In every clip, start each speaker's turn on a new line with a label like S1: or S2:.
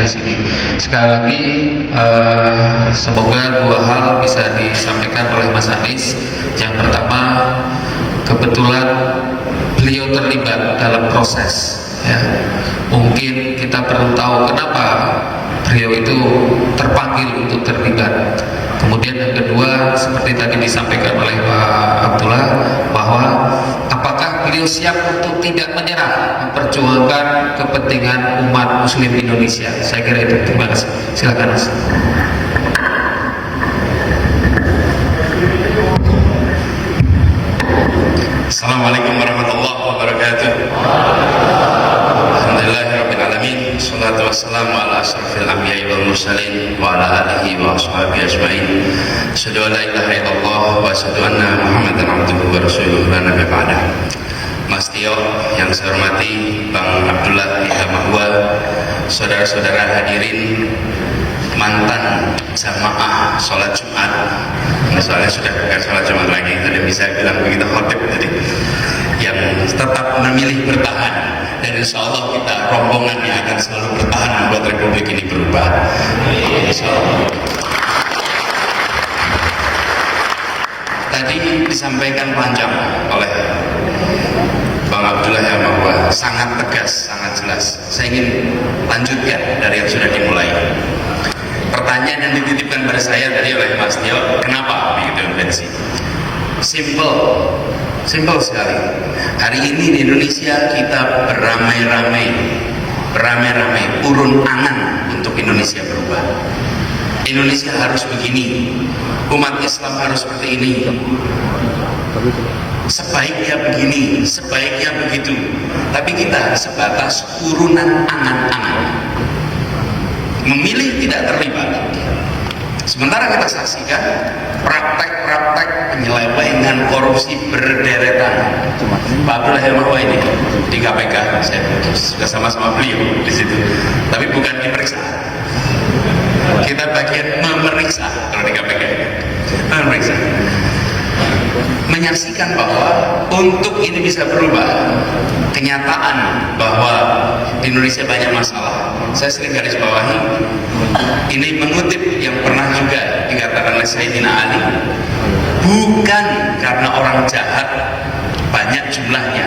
S1: di sini. Sekali lagi semoga dua hal bisa disampaikan oleh Mas Anies. Yang pertama, kebetulan beliau terlibat dalam proses, ya. Mungkin kita perlu tahu kenapa beliau itu terpanggil untuk terlibat. Kemudian yang kedua, seperti tadi disampaikan oleh Pak Abdullah, bahwa apakah beliau siap untuk tidak menyerah memperjuangkan kepentingan umat Muslim Indonesia. Saya kira itu. Terima kasih. Silakan, Mas.
S2: Assalamualaikum warahmatullahi wabarakatuh. Alhamdulillahirrabbilalamin. Salatu wassalamu ala asrafil anbiya'i wal mursalin wa ala alihi wa ashabihi ajma'in. Asyhadu an la ilaha illallah wa asyhadu anna Muhammadan abduhu wa rasuluhu la nabiyya ba'dah. Mas Tio yang saya hormati, Bang Abdullah Mahwa, saudara-saudara hadirin, mantan jamaah sholat Jumat. Soalnya sudah bukan sholat Jumat lagi, tadi bisa bilang begitu khotib tadi, yang tetap memilih bertahan, dan insya Allah kita rombongannya akan selalu bertahan membuat Republik ini berubah, insya Allah. Tadi disampaikan panjang oleh Bang Abdullah yang bahwa sangat tegas, sangat jelas. Saya ingin lanjutkan dari yang sudah dimulai. Pertanyaan yang dititipkan pada saya tadi oleh Mas Tio, kenapa begitu bensin? Simple sekali. Hari ini di Indonesia kita beramai-ramai urun angan untuk Indonesia berubah. Indonesia harus begini, umat Islam harus seperti ini, sebaiknya begini, sebaiknya begitu. Tapi kita sebatas urunan angan-angan, memilih tidak terlibat. Sementara kita saksikan praktek-praktek penyelewengan korupsi berderetan. Pak Abdullah Mahwa ini di KPK, saya sudah sama-sama beliau di situ, tapi bukan diperiksa. Kita bagian memeriksa kalau di KPK, memeriksa, menyaksikan bahwa untuk ini bisa berubah. Kenyataan bahwa di Indonesia banyak masalah. Saya sering garis bawahi, ini mengutip yang pernah juga dikatakan oleh Sayyidina Ali, bukan karena orang jahat banyak jumlahnya,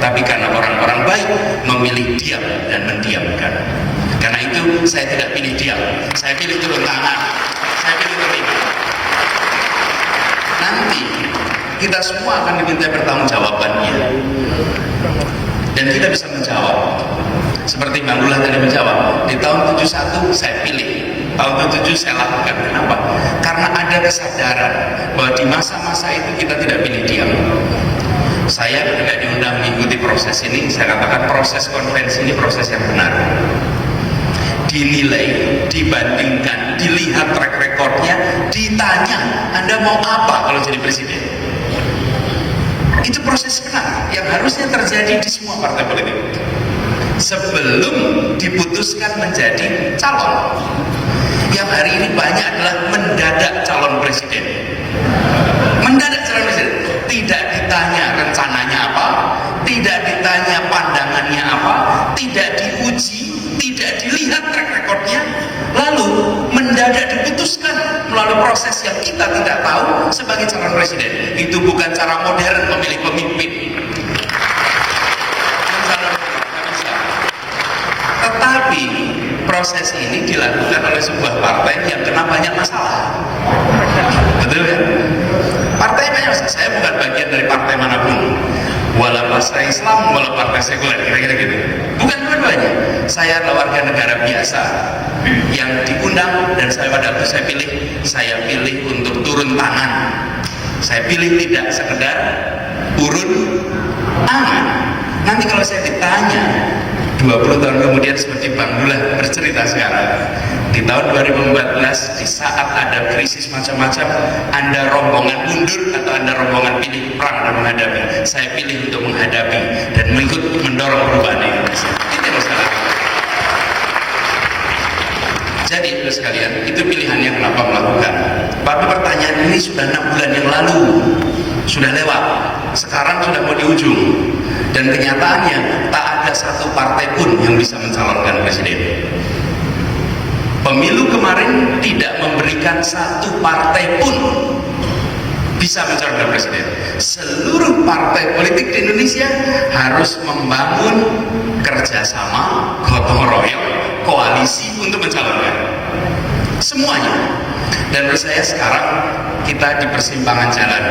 S2: tapi karena orang-orang baik memilih diam dan mendiamkan. Karena itu saya tidak pilih diam, saya pilih turun tangan, saya pilih terlibat. Nanti kita semua akan diminta pertanggungjawabannya, dan kita bisa menjawab. Seperti Bang Abdullah tadi menjawab, di tahun 71 saya pilih, tahun 77 saya lakukan. Kenapa? Karena ada kesadaran bahwa di masa-masa itu kita tidak pilih diam. Saya ketika diundang mengikuti proses ini, saya katakan proses konvensi ini proses yang benar. Dinilai, dibandingkan, dilihat track recordnya, ditanya, Anda mau apa kalau jadi presiden? Itu proses benar yang harusnya terjadi di semua partai politik sebelum diputuskan menjadi calon. Yang hari ini banyak adalah mendadak calon presiden. Mendadak calon presiden, tidak ditanya rencananya apa, tidak ditanya pandangannya apa, tidak diuji, tidak dilihat track recordnya, lalu mendadak diputuskan melalui proses yang kita tidak tahu sebagai calon presiden. Itu bukan cara modern memilih pemimpin. Tetapi proses ini dilakukan oleh sebuah partai yang kena banyak masalah. Betul ya? Partai banyak masalah. Saya bukan bagian dari partai manapun, wala partai Islam, wala partai sekuler, kira-kira gitu. Bukan dua-duanya. Saya adalah warga negara biasa yang diundang, dan saya pada waktu saya pilih untuk turun tangan. Saya pilih tidak sekedar urun angan. Nanti kalau saya ditanya 20 tahun kemudian seperti Bang Abdullah bercerita sekarang, di tahun 2014 di saat ada krisis macam-macam, Anda rombongan mundur atau Anda rombongan pilih perang dan menghadapi? Saya pilih untuk menghadapi dan mengikut mendorong perubahan di Indonesia. Itu yang saya lakukan. Jadi itu sekalian, itu pilihannya kenapa melakukan. Tapi pertanyaan ini sudah 6 bulan yang lalu, sudah lewat, sekarang sudah mau di ujung, dan kenyataannya tak ada satu partai pun yang bisa mencalonkan presiden. Pemilu kemarin tidak memberikan satu partai pun bisa mencalonkan presiden. Seluruh partai politik di Indonesia harus membangun kerjasama, gotong royong, koalisi untuk mencalonkan semuanya. Dan menurut saya sekarang kita di persimpangan jalan.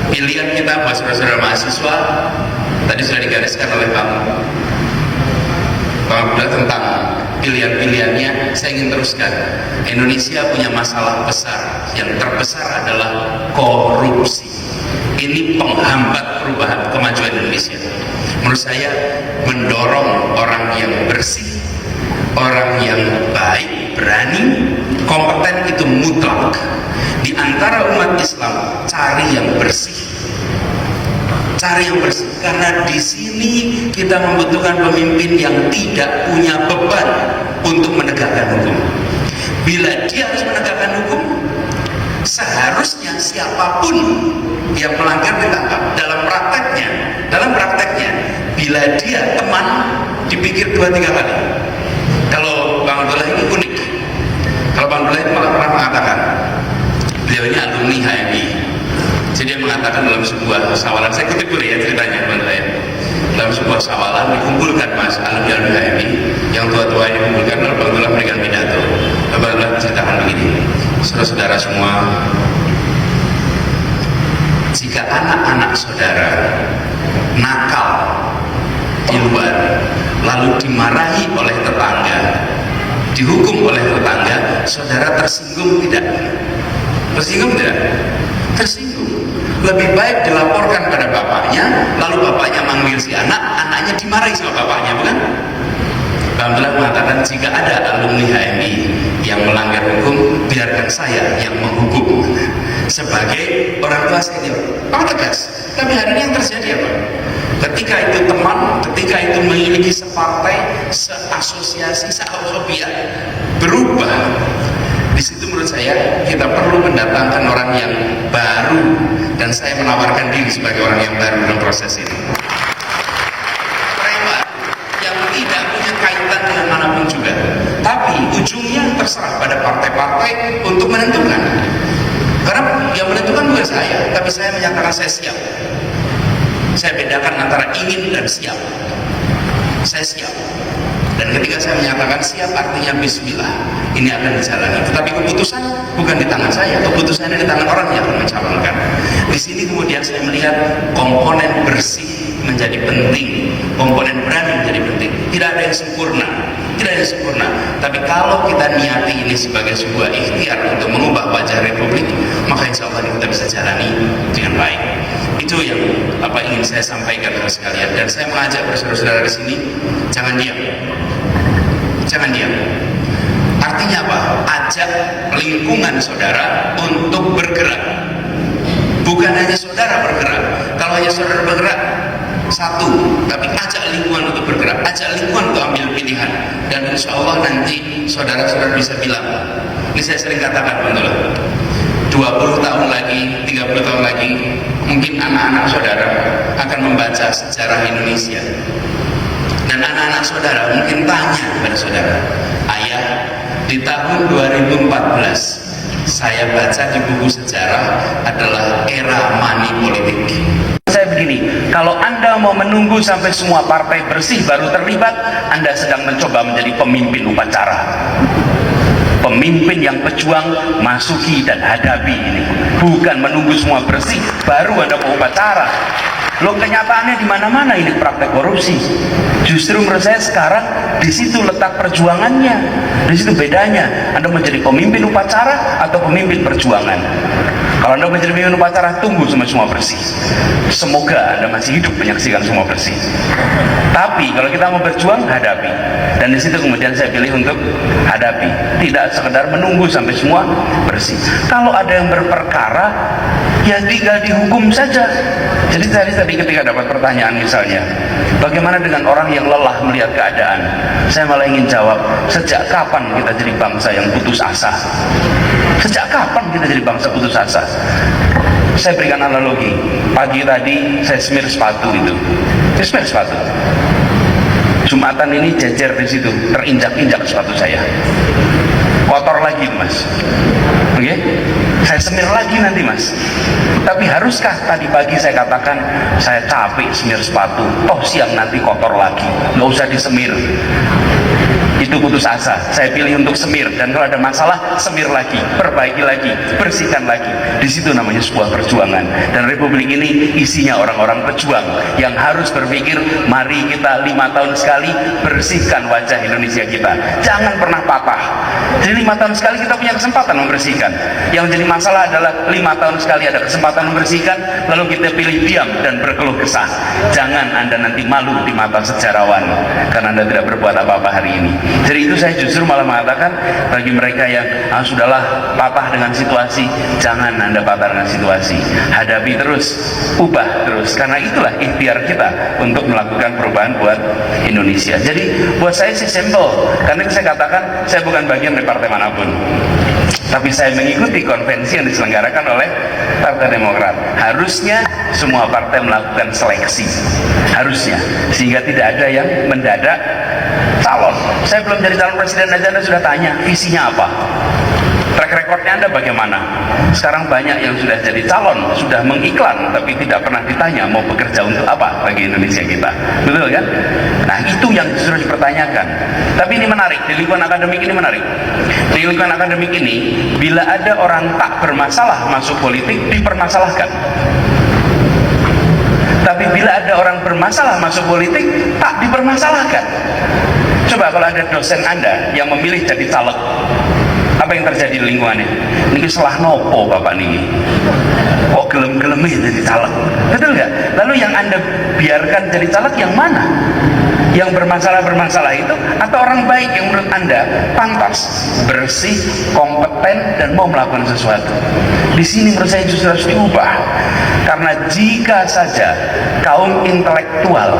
S2: Pilihan kita buat saudara-saudara mahasiswa tadi sudah digariskan oleh Bang Abdullah tentang pilihan-pilihannya. Saya ingin teruskan. Indonesia punya masalah besar. Yang terbesar adalah korupsi. Ini penghambat perubahan kemajuan Indonesia. Menurut saya mendorong orang yang bersih, orang yang baik, berani, kompeten itu mutlak. Di antara umat Islam cari yang bersih. Cari yang bersih, karena di sini kita membutuhkan pemimpin yang tidak punya beban untuk menegakkan hukum. Bila dia harus menegakkan hukum, seharusnya siapapun yang melanggar ditangkap. Dalam prakteknya, bila dia teman dipikir 2-3 kali. Kalau Bang Abdullah ini unik. Kalau Bang Abdullah ini malah pernah mengatakan, beliau ini alumni HMI. Jadi dia mengatakan dalam sebuah sawalan, saya kutip dulu ya ceritanya teman saya. Dalam sebuah sawalan dikumpulkan mas alumni HMI, yang tua-tua ini dikumpulkan, lalu Bang Abdullah memberikan pidato. Bang Abdullah ceritakan begini, saudara-saudara semua, jika anak-anak saudara nakal di luar, lalu dimarahi oleh tetangga, dihukum oleh tetangga, saudara tersinggung tidak? Tersinggung tidak? Tersinggung. Lebih baik dilaporkan pada bapaknya, lalu bapaknya manggil si anak, anaknya dimarahi sama bapaknya, bukan? Bang Abdullah mengatakan, jika ada alumni HMI yang melanggar hukum, biarkan saya yang menghukum sebagai orang tua senior. Tegas. Tapi hari ini yang terjadi apa? Ketika itu teman, ketika itu memiliki separtai, seasosiasi, sehobiat, berubah. Di situ menurut saya kita perlu mendatangkan orang yang baru, dan saya menawarkan diri sebagai orang yang baru dalam proses ini. Preman yang tidak punya kaitan dengan manapun juga, tapi ujungnya terserah pada partai-partai untuk menentukan. Karena yang menentukan bukan saya, tapi saya menyatakan saya siap. Saya bedakan antara ingin dan siap. Saya siap. Dan ketika saya menyatakan siap, artinya bismillah, ini akan dijalani. Tetapi keputusan bukan di tangan saya, keputusannya di tangan orang yang akan mencalonkan. Di sini kemudian saya melihat komponen bersih menjadi penting, komponen berani menjadi penting. Tidak ada yang sempurna, tidak ada yang sempurna. Tapi kalau kita niati ini sebagai sebuah ikhtiar untuk mengubah wajah Republik, maka insya Allah kita bisa jalani dengan baik. Itu yang ingin saya sampaikan kepada sekalian. Dan saya mengajak saudara-saudara di sini, jangan diam. Jangan diam. Artinya apa? Ajak lingkungan saudara untuk bergerak. Bukan hanya saudara bergerak. Kalau hanya saudara bergerak, satu, tapi ajak lingkungan untuk bergerak, ajak lingkungan untuk ambil pilihan. Dan insya Allah nanti saudara-saudara bisa bilang, ini saya sering katakan betul, 20 tahun lagi, 30 tahun lagi, mungkin anak-anak saudara akan membaca sejarah Indonesia. Dan anak-anak saudara mungkin tanya kepada saudara, ayah, di tahun 2014 saya baca di buku sejarah adalah era money politik. Saya begini, kalau Anda mau menunggu sampai semua partai bersih baru terlibat, Anda sedang mencoba menjadi pemimpin upacara. Pemimpin yang pejuang, masuki dan hadapi ini. Bukan menunggu semua bersih baru Anda mau upacara. Loh, kenyataannya di mana-mana ini praktek korupsi. Justru menurut saya sekarang di situ letak perjuangannya. Di situ bedanya. Anda menjadi pemimpin upacara atau pemimpin perjuangan. Kalau Anda menjadi pemimpin upacara, tunggu semua bersih. Semoga Anda masih hidup menyaksikan semua bersih. Tapi kalau kita mau berjuang, hadapi. Dan di situ kemudian saya pilih untuk hadapi. Tidak sekedar menunggu sampai semua bersih. Kalau ada yang berperkara, ya tinggal dihukum saja. Jadi tadi ketika dapat pertanyaan misalnya, bagaimana dengan orang yang lelah melihat keadaan? Saya malah ingin jawab, sejak kapan kita jadi bangsa yang putus asa? Sejak kapan kita jadi bangsa putus asa? Saya berikan analogi. Pagi tadi saya semir sepatu itu. Saya semir sepatu. Jumatan ini jejer di situ, terinjak-injak sepatu saya, kotor lagi mas. Oke, saya semir lagi nanti mas. Tapi haruskah tadi pagi saya katakan saya capek semir sepatu, toh siang nanti kotor lagi, nggak usah disemir. Itu putus asa. Saya pilih untuk semir, dan kalau ada masalah semir lagi, perbaiki lagi, bersihkan lagi. Di situ namanya sebuah perjuangan. Dan Republik ini isinya orang-orang pejuang yang harus berpikir, mari kita 5 tahun sekali bersihkan wajah Indonesia kita. Jangan pernah patah. Jadi 5 tahun sekali kita punya kesempatan membersihkan. Yang jadi masalah adalah 5 tahun sekali ada kesempatan membersihkan, lalu kita pilih diam dan berkeluh kesah. Jangan Anda nanti malu di mata sejarawan karena Anda tidak berbuat apa-apa hari ini. Jadi itu saya justru malah mengatakan bagi mereka yang sudahlah patah dengan situasi, jangan Anda patah dengan situasi, hadapi terus, ubah terus, karena itulah ikhtiar kita untuk melakukan perubahan buat Indonesia. Jadi buat saya sih simple, karena itu saya katakan saya bukan bagian dari partai manapun, tapi saya mengikuti konvensi yang diselenggarakan oleh Partai Demokrat. Harusnya semua partai melakukan seleksi, harusnya, sehingga tidak ada yang mendadak calon. Saya belum jadi calon presiden aja Anda sudah tanya visinya apa, track recordnya Anda bagaimana. Sekarang banyak yang sudah jadi calon, sudah mengiklan, tapi tidak pernah ditanya mau bekerja untuk apa bagi Indonesia kita, betul kan? Nah itu yang justru dipertanyakan. Tapi ini menarik, di lingkungan akademik ini menarik. Di lingkungan akademik ini, bila ada orang tak bermasalah masuk politik, dipermasalahkan. Tapi bila ada orang bermasalah masuk politik, tak dipermasalahkan. Coba kalau ada dosen Anda yang memilih jadi caleg, apa yang terjadi di lingkungannya? Ini salah nopo bapak nih, kok gelem-gelemnya jadi caleg, betul nggak? Lalu yang Anda biarkan jadi caleg yang mana? Yang bermasalah itu atau orang baik yang menurut Anda pantas, bersih, kompeten, dan mau melakukan sesuatu? Di sini menurut saya justru harus diubah. Karena jika saja kaum intelektual,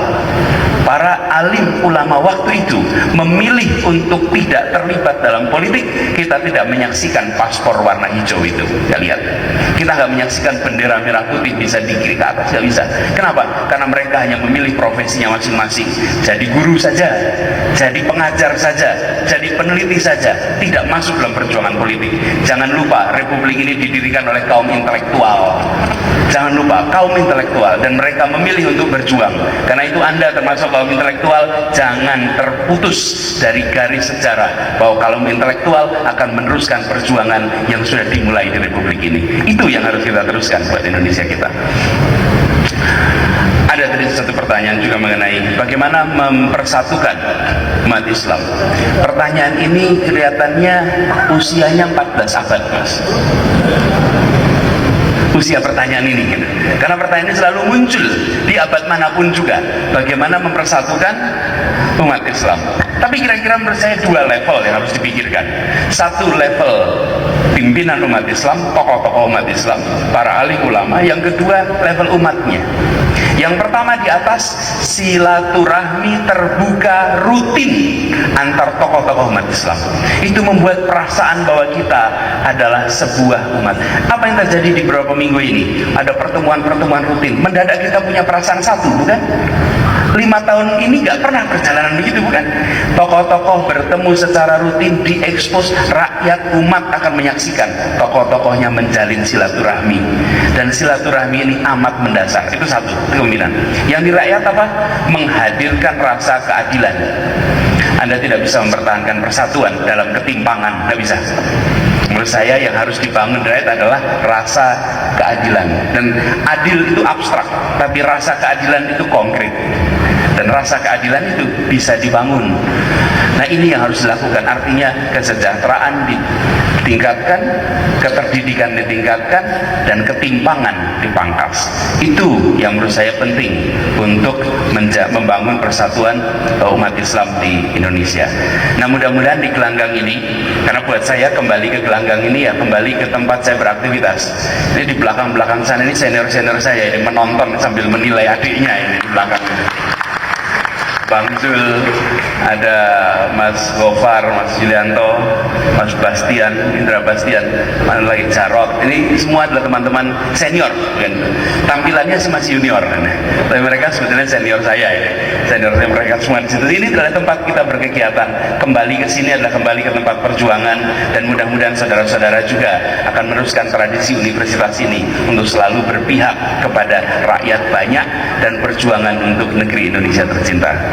S2: para alim ulama waktu itu memilih untuk tidak terlibat dalam politik, kita tidak menyaksikan paspor warna hijau itu. Ya lihat, kita nggak menyaksikan bendera merah putih bisa dikirim ke atas, nggak bisa. Kenapa? Karena mereka hanya memilih profesinya masing-masing. Jadi guru saja, jadi pengajar saja, jadi peneliti saja, tidak masuk dalam perjuangan politik. Jangan lupa, Republik ini didirikan oleh kaum intelektual. Jangan lupa, kaum intelektual, dan mereka memilih untuk berjuang. Karena itu Anda termasuk kaum intelektual, jangan terputus dari garis sejarah bahwa kaum intelektual akan meneruskan perjuangan yang sudah dimulai di Republik ini. Itu yang harus kita teruskan buat Indonesia kita. Ada tadi satu pertanyaan juga mengenai bagaimana mempersatukan umat Islam. Pertanyaan ini kelihatannya usianya 14 abad, Mas. Usia pertanyaan ini gitu. Karena pertanyaan ini selalu muncul di abad manapun juga, bagaimana mempersatukan umat Islam. Tapi kira-kira menurut saya 2 level yang harus dipikirkan. Satu level pimpinan umat Islam, tokoh-tokoh umat Islam, para alim ulama. Yang kedua level umatnya. Yang pertama di atas, silaturahmi terbuka rutin antar tokoh-tokoh umat Islam. Itu membuat perasaan bahwa kita adalah sebuah umat. Apa yang terjadi di beberapa minggu ini? Ada pertemuan-pertemuan rutin. Mendadak kita punya perasaan satu, bukan? 5 tahun ini gak pernah perjalanan begitu, bukan? Tokoh-tokoh bertemu secara rutin, diekspos, rakyat umat akan menyaksikan tokoh-tokohnya menjalin silaturahmi. Dan silaturahmi ini amat mendasar. Itu satu kepemimpinan. Yang di rakyat apa? Menghadirkan rasa keadilan. Anda tidak bisa mempertahankan persatuan dalam ketimpangan, tidak bisa. Menurut saya yang harus dibangun dari rakyat adalah rasa keadilan. Dan adil itu abstrak, tapi rasa keadilan itu konkret. Dan rasa keadilan itu bisa dibangun. Nah ini yang harus dilakukan. Artinya kesejahteraan ditingkatkan, keterdidikan ditingkatkan, dan ketimpangan dipangkas. Itu yang menurut saya penting untuk membangun persatuan umat Islam di Indonesia. Nah mudah-mudahan di gelanggang ini, karena buat saya kembali ke gelanggang ini ya kembali ke tempat saya beraktivitas. Ini di belakang-belakang sana ini senior-senior saya ini menonton sambil menilai adiknya ini di belakang.
S3: Bang Zul, ada Mas Gofar, Mas Yulianto, Mas Bastian, Indra Bastian, mana lagi Jarot. Ini semua adalah teman-teman senior, kan? Tampilannya masih junior, kan? Tapi mereka sebetulnya senior saya, ya. Seniornya mereka semua di situ. Ini adalah tempat kita berkegiatan. Kembali ke sini adalah kembali ke tempat perjuangan, dan mudah-mudahan saudara-saudara juga akan meneruskan tradisi universitas ini untuk selalu berpihak kepada rakyat banyak dan perjuangan untuk negeri Indonesia tercinta.